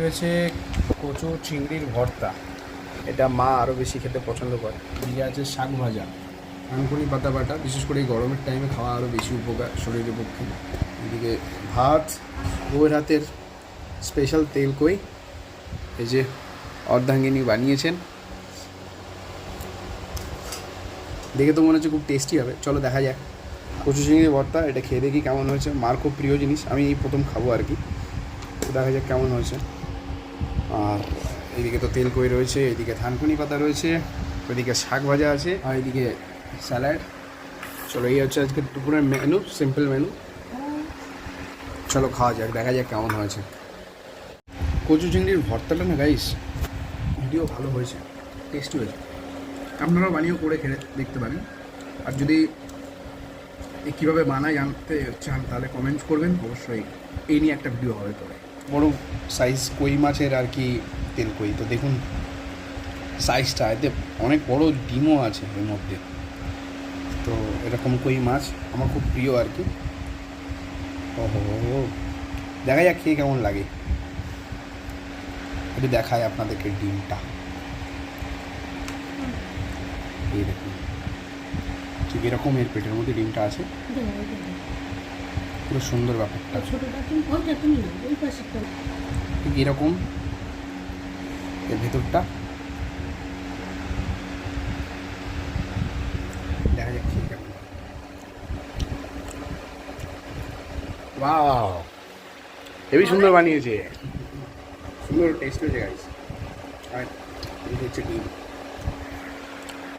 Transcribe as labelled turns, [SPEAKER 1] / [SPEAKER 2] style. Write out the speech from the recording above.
[SPEAKER 1] হয়েছে কচু চিংড়ির ভর্তা। এটা মা আরও বেশি খেতে পছন্দ করে। এদিকে আছে শাক ভাজা, থানকুনি পাতা বাটা, বিশেষ করে এই গরমের টাইমে খাওয়া আরও বেশি উপকার শরীরের পক্ষে। এদিকে ভাত, বউয়ের হাতের স্পেশাল তেল কই, এই যে অর্ধাঙ্গিনী বানিয়েছেন। দেখে তো মনে হচ্ছে খুব টেস্টি হবে, চলো দেখা যাক। কচু চিংড়ির ভর্তা, এটা খেয়ে দেখি কেমন হয়েছে। মার খুব প্রিয় জিনিস, আমি এই প্রথম খাবো আর কি, তো দেখা যাক কেমন হয়েছে। আর এইদিকে তো তেল কই রয়েছে, এদিকে থানকুনি পাতা রয়েছে, ওইদিকে শাক ভাজা আছে, আর এদিকে স্যালাড। চলো, এই হচ্ছে আজকে দুপুরের মেনু, সিম্পল মেনু। চলো খাওয়া যাক, দেখা যাক কেমন হয়েছে। কচু চিংড়ির ভর্তাটা না গাইস, ভিডিও ভালো হয়েছে, টেস্টি হয়েছে। আপনারাও বানিয়েও করে খেয়ে দেখতে পারেন। আর যদি কীভাবে বানায় জানতে চান তাহলে কমেন্টস করবেন, অবশ্যই এই নিয়ে একটা ভিডিও হবে পরে। বড় সাইজ কই মাছের আর কি তেল কই, তো দেখুন সাইজটা, এতে অনেক বড় ডিমও আছে এর মধ্যে। তো এরকম কই মাছ আমার খুব প্রিয় আর কি। ওহো, দেখা যাক খেয়ে কেমন লাগে। একটু দেখায় আপনাদেরকে ডিমটা, এই দেখুন ঠিক এরকম এর পেটের মধ্যে ডিমটা আছে, পুরো সুন্দর ব্যাপারটা। ঠিক এরকম এর ভেতরটা, দেখা যাচ্ছে কেমন। ওয়াও, হেবি সুন্দর বানিয়েছে, সুন্দর টেস্ট হয়েছে গাইস। আর এই হচ্ছে ডিম।